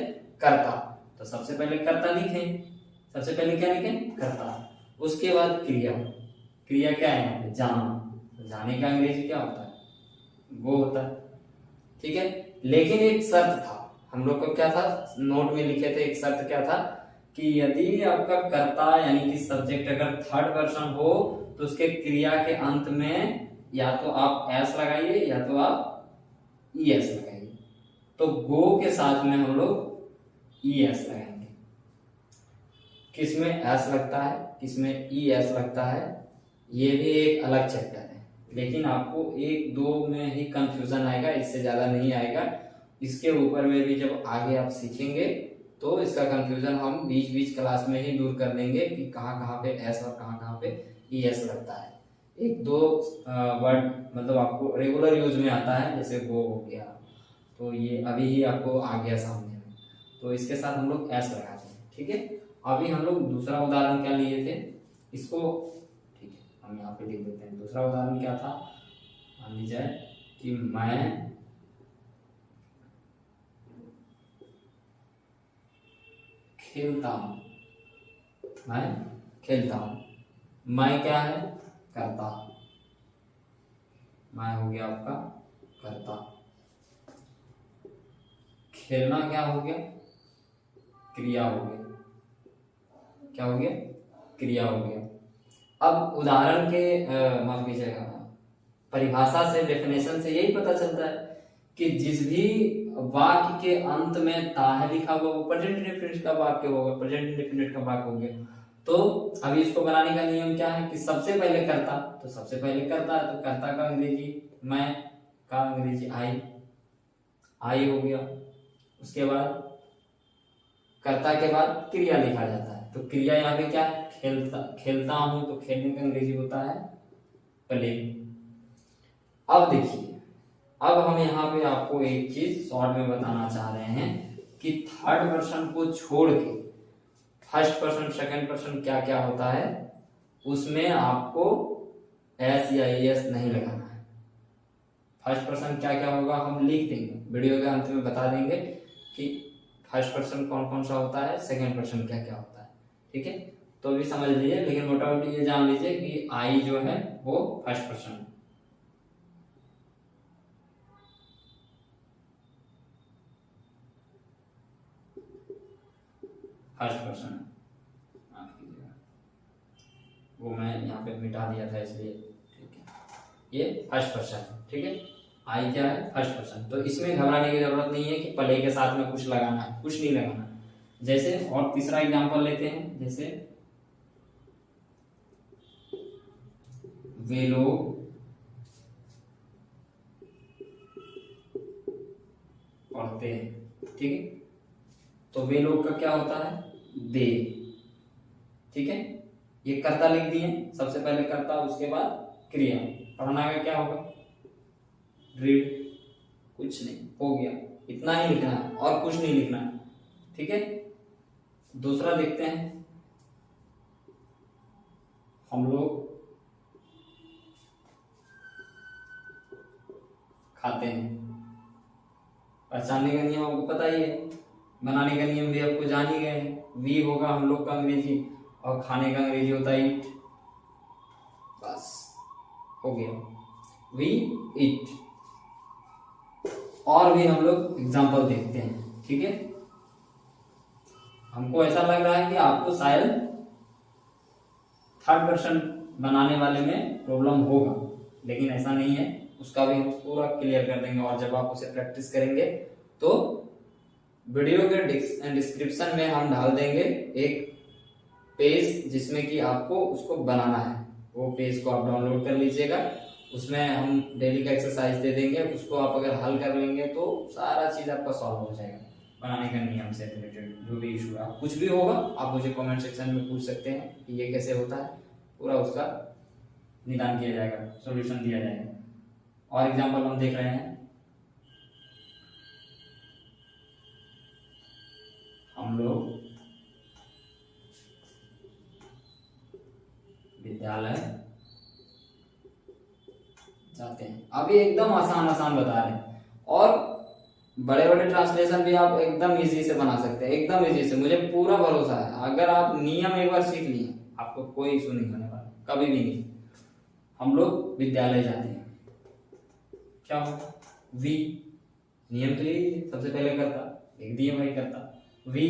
कर्ता, तो सबसे पहले कर्ता लिखें, सबसे पहले क्या लिखें, कर्ता, उसके बाद क्रिया। क्रिया क्या है यहाँ पे, जाना, तो जाने का अंग्रेजी क्या होता है, वो होता है, ठीक है। लेकिन एक शर्त था, हम लोग को क्या था, नोट में लिखे थे, एक शर्त क्या था कि यदि आपका कर्ता यानी कि सब्जेक्ट अगर थर्ड पर्सन हो तो उसके क्रिया के अंत में या तो आप एस लगाइए या तो आप ई एस लगाइए। तो गो के साथ में हम लोग ई एस लगाएंगे, किसमें एस लगता है किसमें ई एस लगता है, ये भी एक अलग चैप्टर है, लेकिन आपको एक दो में ही कंफ्यूजन आएगा, इससे ज्यादा नहीं आएगा। इसके ऊपर में भी जब आगे आप सीखेंगे तो इसका कंफ्यूजन हम बीच बीच क्लास में ही दूर कर देंगे कि कहाँ कहाँ पे एस और कहाँ कहाँ पे ई एस लगता है। एक दो वर्ड मतलब आपको रेगुलर यूज में आता है, जैसे गो हो गया, तो ये अभी ही आपको आ गया सामने में, तो इसके साथ हम लोग एस लगाते हैं, ठीक है। अभी हम लोग दूसरा उदाहरण क्या लिए थे, इसको ठीक है हम यहाँ पे लिख देते हैं। दूसरा उदाहरण क्या था, मान लीजिए कि मैं खेलता हूं, मैं खेलता हूं, मैं क्या है, करता, मैं हो गया आपका करता, खेलना क्या हो गया, क्रिया हो गया, क्या हो गया, क्रिया हो गया। अब उदाहरण के माफ कीजिएगा, परिभाषा से, डेफिनेशन से यही पता चलता है कि जिस भी वाक्य के अंत में ता है लिखा हुआ वो प्रेजेंट इंडेफिनिट का वाक्य होगा, प्रेजेंट इंडेफिनिट का वाक्य हो गया। तो अभी इसको बनाने का नियम क्या है कि सबसे पहले कर्ता, तो सबसे पहले कर्ता है, तो कर्ता का अंग्रेजी मैं, का अंग्रेजी आई हो गया। उसके बाद कर्ता के बाद क्रिया लिखा जाता है, तो क्रिया यहाँ पे क्या है, खेलता हूं, तो खेलने का अंग्रेजी होता है प्ले। अब देखिए, अब हम यहाँ पे आपको एक चीज शॉर्ट में बताना चाह रहे हैं कि थर्ड पर्सन को छोड़ के फर्स्ट पर्सन सेकंड पर्सन क्या क्या होता है, उसमें आपको एस या एस नहीं लगाना है। फर्स्ट पर्सन क्या क्या होगा हम लिख देंगे, वीडियो के अंत में बता देंगे कि फर्स्ट पर्सन कौन कौन सा होता है, सेकंड पर्सन क्या क्या होता है, ठीक है। तो भी समझ लीजिए, लेकिन मोटा मोटी ये जान लीजिए कि आई जो है वो फर्स्ट पर्सन है। फर्स्ट पर्सन है, माफ कीजिएगा, वो मैं यहाँ पे मिटा दिया था इसलिए, ठीक है। ये फर्स्ट पर्सन है, ठीक है। आई क्या है, फर्स्ट पर्सन। तो इसमें घबराने की जरूरत नहीं है कि पले के साथ में कुछ लगाना है, कुछ नहीं लगाना। जैसे और तीसरा एग्जांपल लेते हैं, जैसे वे लोग पढ़ते हैं, ठीक है। तो वे लोग का क्या होता है, दे, ठीक है। ये कर्ता लिख दिए, सबसे पहले कर्ता, उसके बाद क्रिया। पढ़ना का क्या होगा, रीड, कुछ नहीं, हो गया, इतना ही लिखना है और कुछ नहीं लिखना है, ठीक है। दूसरा देखते हैं, हम लोग खाते हैं। पहचानने का नियम आपको पता ही है, बनाने का नियम भी आपको जान ही गए हैं। वी होगा हम लोग का अंग्रेजी और खाने का अंग्रेजी होता है ईट, बस हो गया, वी ईट। और भी हम लोग एग्जांपल देखते हैं, ठीक है। हमको ऐसा लग रहा है कि आपको शायद थर्ड पर्सन बनाने वाले में प्रॉब्लम होगा, लेकिन ऐसा नहीं है, उसका भी हम पूरा क्लियर कर देंगे। और जब आप उसे प्रैक्टिस करेंगे तो वीडियो के डिस्क्रिप्शन में हम डाल देंगे एक पेज जिसमें कि आपको उसको बनाना है। वो पेज को आप डाउनलोड कर लीजिएगा, उसमें हम डेली का एक्सरसाइज दे देंगे, उसको आप अगर हल कर लेंगे तो सारा चीज आपका सॉल्व हो जाएगा। बनाने का नियम से रिलेटेड जो भी इशू है, कुछ भी होगा आप मुझे कमेंट सेक्शन में पूछ सकते हैं कि ये कैसे होता है, पूरा उसका निदान किया जाएगा, सॉल्यूशन दिया जाएगा। और एग्जांपल हम देख रहे हैं, हम लोग विद्यालय जाते हैं। अभी एकदम आसान आसान बता रहे हैं, और बड़े बड़े ट्रांसलेशन भी आप एकदम इजी से बना सकते हैं, एकदम इजी से, मुझे पूरा भरोसा है। अगर आप नियम एक बार सीख लिए आपको कोई इशू नहीं होने वाला, कभी भी नहीं। हम लोग विद्यालय जाते हैं, क्या होगा, वी, नियम तो यही है, सबसे पहले करता, लिख दिए वही करता, वी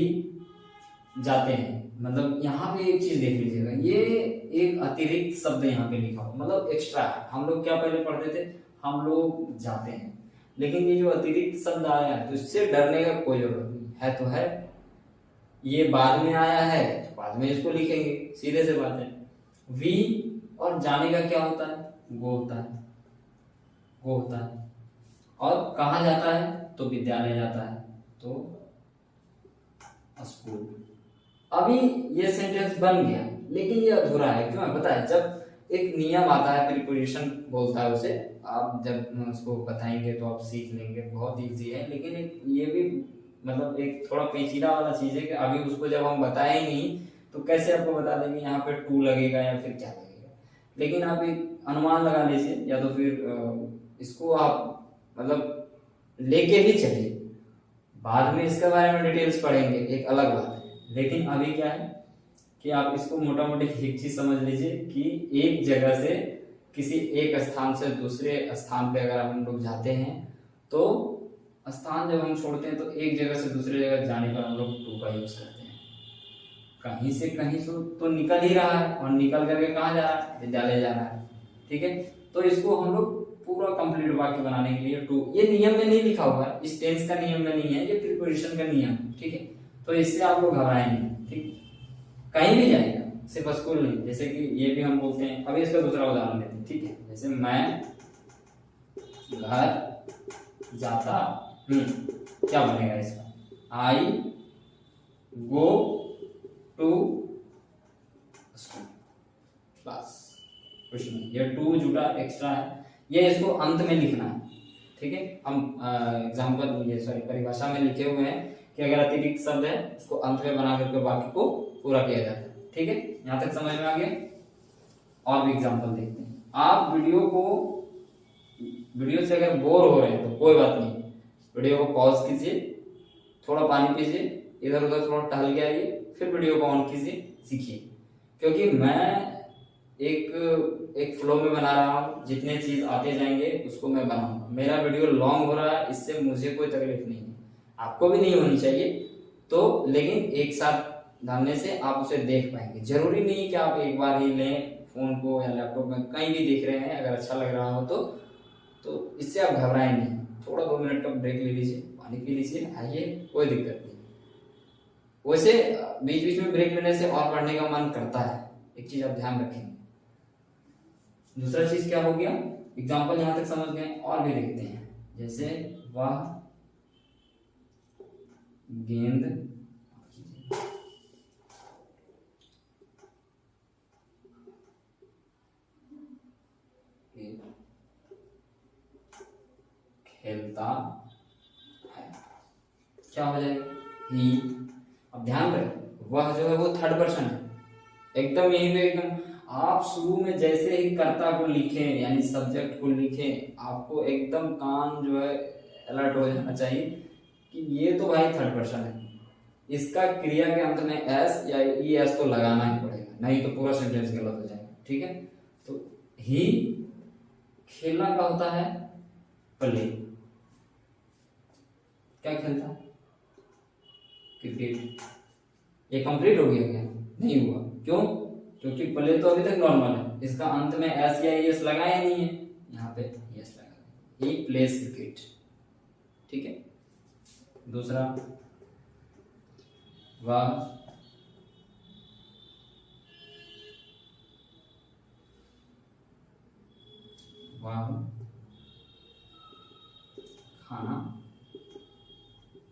जाते हैं। मतलब यहाँ पे एक चीज देख लीजिएगा, ये एक अतिरिक्त शब्द यहाँ पे लिखा हुआ, मतलब एक्स्ट्रा है। हम लोग क्या पहले पढ़ते थे, हम लोग जाते हैं, लेकिन ये जो अतिरिक्त शब्द आया है तो इससे डरने का कोई जरूरत नहीं है, तो है ये बाद में आया है तो बाद में इसको लिखेंगे, सीधे से बात है। वी और जाने का क्या होता है, वो होता है, वो होता है। और कहाँ जाता है, तो विद्यालय जाता है, तो स्कूल। अभी ये सेंटेंस बन गया, लेकिन ये अधूरा है, क्यों है पता है, जब एक नियम आता है, प्रीपोजिशन बोलता है उसे, आप जब उसको बताएंगे तो आप सीख लेंगे, बहुत इजी है। लेकिन एक ये भी मतलब एक थोड़ा पेचीदा वाला चीज है कि अभी उसको जब हम बताए नहीं तो कैसे आपको बता देंगे यहाँ पे टू लगेगा या फिर क्या लगेगा। लेकिन आप एक अनुमान लगा लीजिए, या तो फिर इसको आप मतलब लेके ही चलिए, बाद में इसके बारे में डिटेल्स पढ़ेंगे, एक अलग बात है। लेकिन अभी क्या है कि आप इसको मोटा मोटी एक चीज समझ लीजिए कि एक जगह से किसी एक स्थान से दूसरे स्थान पे अगर हम लोग जाते हैं तो स्थान जब हम छोड़ते हैं तो एक जगह से दूसरे जगह जाने पर हम लोग टू का यूज करते हैं। कहीं से कहीं से तो निकल ही रहा है, और निकल करके कहाँ जा रहा है, विद्यालय जा रहा है, ठीक है। तो इसको हम लोग पूरा कंप्लीट वाक्य बनाने के लिए टू, ये नियम में नहीं लिखा हुआ है, इस टेंस का नियम में नहीं है, ये प्रीपोजिशन का नियम है, ठीक है। तो इससे आप लोग घबराएंगे, ठीक, कहीं भी जाएगा, सिर्फ स्कूल नहीं। जैसे कि ये भी हम बोलते हैं, अभी इसका दूसरा उदाहरण लेते हैं, ठीक है। जैसे मैं घर जाता हूँ, क्या बनेगा इसका, आई गो टू स्कूल, बस कुछ नहीं। ये टू जुटा एक्स्ट्रा है, ये इसको अंत में लिखना है, ठीक है। हम एग्जाम्पल ये सॉरी परिभाषा में लिखे हुए हैं कि अगर अतिरिक्त शब्द है उसको अंत में बना करके वाक्य को पूरा किया जाता है, ठीक है। यहाँ तक समझ में आ गया। और भी एग्जाम्पल देखते हैं, आप वीडियो से अगर बोर हो रहे हैं तो कोई बात नहीं, वीडियो को पॉज कीजिए, थोड़ा पानी पीजिए, इधर उधर थोड़ा टहल के आइए, फिर वीडियो को ऑन कीजिए, सीखिए। क्योंकि मैं एक फ्लो में बना रहा हूँ, जितने चीज आते जाएंगे उसको मैं बनाऊंगा। मेरा वीडियो लॉन्ग हो रहा है, इससे मुझे कोई तकलीफ नहीं है, आपको भी नहीं होनी चाहिए। तो लेकिन एक साथ डालने से आप उसे देख पाएंगे। जरूरी नहीं कि आप एक बार ही लें फोन को या लैपटॉप में, कहीं भी देख रहे हैं, अगर अच्छा लग रहा हो तो इससे आप घबराएं नहीं। थोड़ा 2 मिनट का ब्रेक ले लीजिए, पानी पी लीजिए, आइए, कोई दिक्कत नहीं। वैसे बीच बीच में ब्रेक लेने से और पढ़ने का मन करता है, एक चीज आप ध्यान रखेंगे। दूसरा चीज क्या हो गया, एग्जाम्पल यहां तक समझ गए, और भी देखते हैं। जैसे वह गेंद खेलता है, क्या हो जाएगा, ही। अब ध्यान रखें, वह जो है वो थर्ड पर्सन है, एकदम यही पे एकदम आप शुरू में जैसे ही कर्ता को लिखे यानी सब्जेक्ट को लिखे, आपको एकदम कान जो है अलर्ट हो जाना चाहिए कि ये तो भाई थर्ड पर्सन है, इसका क्रिया के अंत में एस या ई एस तो लगाना ही पड़ेगा, नहीं तो पूरा सेंटेंस गलत हो जाएगा। ठीक है, तो ही खेलना का होता है प्ले, क्या खेलता है, क्रिकेट। ये कंप्लीट हो गया क्या, नहीं हुआ, क्यों, क्योंकि प्ले तो अभी तक नॉर्मल है, इसका अंत में एस या एस लगाया नहीं है, यहाँ पे एस लगा, ही प्लेस क्रिकेट। ठीक है, दूसरा वह खाना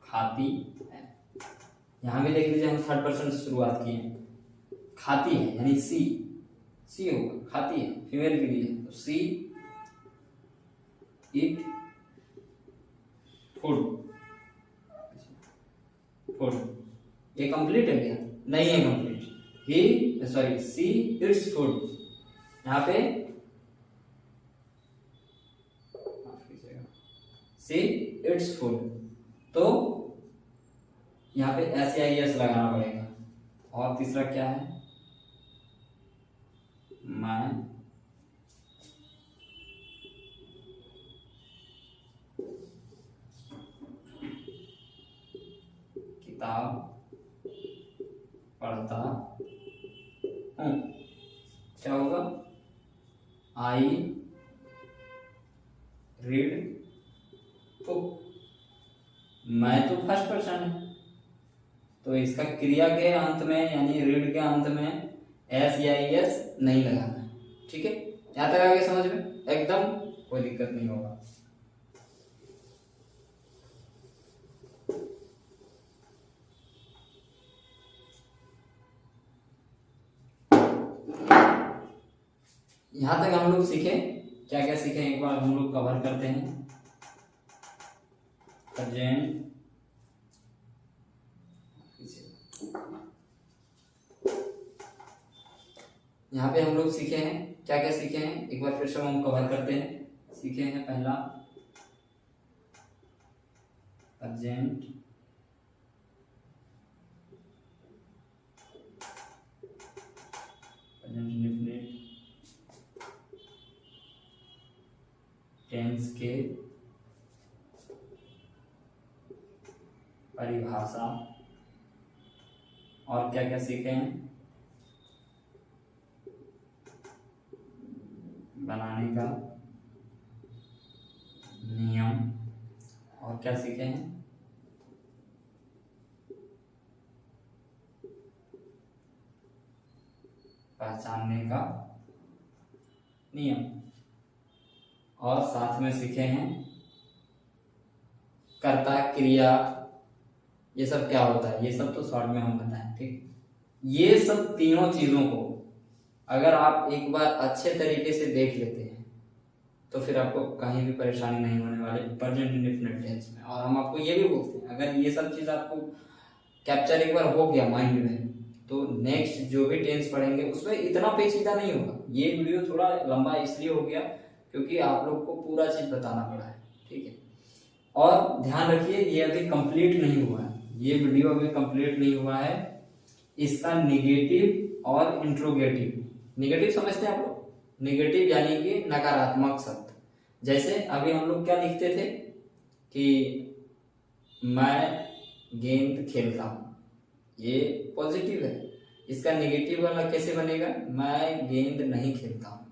खाती है। यहां भी देख लीजिए, हम थर्ड पर्सन से शुरुआत की है, खाती है यानी सी होगा, खाती है फीमेल के लिए, तो सी इट फूड, ये कंप्लीट है क्या, नहीं है कंप्लीट, सी इट्स फूड, यहाँ पे सी इट्स फूड, तो यहाँ पे एस या एस लगाना पड़ेगा। और तीसरा क्या है, मैं किताब पढ़ता हूँ, क्या होगा, आई रीड बुक। मैं तो फर्स्ट पर्सन है, तो इसका क्रिया के अंत में यानी रीड के अंत में एस या एस नहीं लगाना है। ठीक है, यहां तक आ गया समझ में, एकदम कोई दिक्कत नहीं होगा। यहां तक हम लोग सीखे, क्या क्या सीखे एक बार हम लोग कवर करते हैं। प्रेजेंट, यहाँ पे हम लोग सीखे हैं, क्या क्या सीखे हैं एक बार फिर से हम कवर करते हैं। सीखे हैं पहला प्रेजेंट, इंडेफिनिट टेंस के परिभाषा, और क्या क्या सीखे हैं, बनाने का नियम, और क्या सीखे हैं, पहचानने का नियम, और साथ में सीखे हैं कर्ता क्रिया, ये सब क्या होता है, ये सब तो शॉर्ट में हम बताएं। ठीक, ये सब तीनों चीजों को अगर आप एक बार अच्छे तरीके से देख लेते हैं तो फिर आपको कहीं भी परेशानी नहीं होने वाली प्रेजेंट इंडेफिनिट टेंस में। और हम आपको ये भी बोलते हैं, अगर ये सब चीज आपको कैप्चर एक बार हो गया माइंड में, तो नेक्स्ट जो भी टेंस पढ़ेंगे उसमें इतना पेचीदा नहीं होगा। ये वीडियो थोड़ा लंबा इसलिए हो गया क्योंकि आप लोग को पूरा चीज बताना पड़ा है, ठीक है। और ध्यान रखिए ये अभी कंप्लीट नहीं हुआ है, ये वीडियो अभी कंप्लीट नहीं हुआ है। इसका निगेटिव और इंट्रोगेटिव, निगेटिव समझते हैं आप लोग, निगेटिव यानी कि नकारात्मक शब्द। जैसे अभी हम लोग क्या लिखते थे कि मैं गेंद खेलता हूं, ये पॉजिटिव है। इसका निगेटिव वाला कैसे बनेगा, मैं गेंद नहीं खेलता हूं,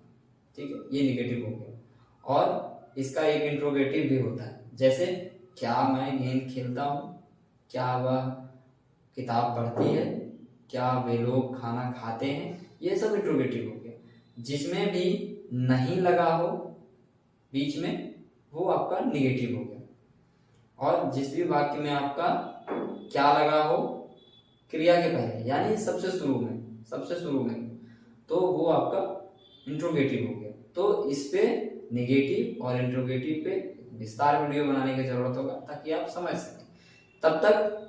ठीक है, ये निगेटिव हो गया। और इसका एक इंट्रोगेटिव भी होता है, जैसे क्या मैं गेंद खेलता हूं, क्या वह किताब पढ़ती है, क्या वे लोग खाना खाते हैं, ये सब इंट्रोगेटिव हो गया। जिसमें भी नहीं लगा हो बीच में वो आपका निगेटिव हो गया। और जिस भी वाक्य में आपका क्या लगा हो क्रिया के पहले यानी सबसे शुरू में तो वो आपका इंट्रोगेटिव हो गया। तो इस पे निगेटिव और इंट्रोगेटिव पे विस्तार वीडियो बनाने की जरूरत होगा ताकि आप समझ सकें। तब तक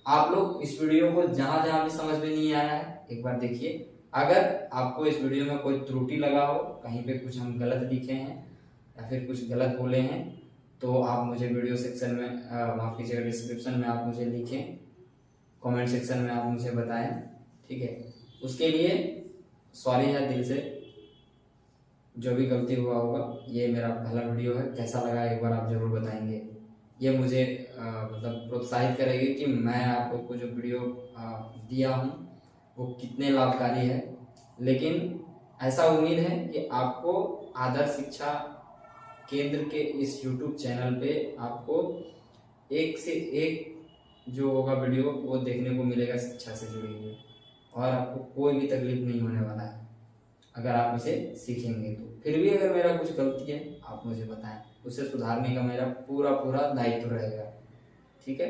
आप लोग इस वीडियो को जहां जहां भी समझ में नहीं आया है एक बार देखिए। अगर आपको इस वीडियो में कोई त्रुटि लगा हो, कहीं पे कुछ हम गलत लिखे हैं या फिर कुछ गलत बोले हैं, तो आप मुझे वीडियो सेक्शन में माफ कीजिएगा डिस्क्रिप्शन में आप मुझे लिखें, कमेंट सेक्शन में आप मुझे बताएं, ठीक है। उसके लिए सॉरी है दिल से, जो भी गलती हुआ होगा। ये मेरा पहला वीडियो है, कैसा लगा एक बार आप जरूर बताएंगे। ये मुझे मतलब प्रोत्साहित करेगी कि मैं आप लोग को जो वीडियो दिया हूँ वो कितने लाभकारी है। लेकिन ऐसा उम्मीद है कि आपको आदर्श शिक्षा केंद्र के इस YouTube चैनल पे आपको एक से एक जो होगा वीडियो वो देखने को मिलेगा शिक्षा से जुड़ी हुई, और आपको कोई भी तकलीफ नहीं होने वाला है अगर आप इसे सीखेंगे तो। फिर भी अगर मेरा कुछ गलती है आप मुझे बताएं, उसे सुधारने का मेरा पूरा दायित्व रहेगा, ठीक है।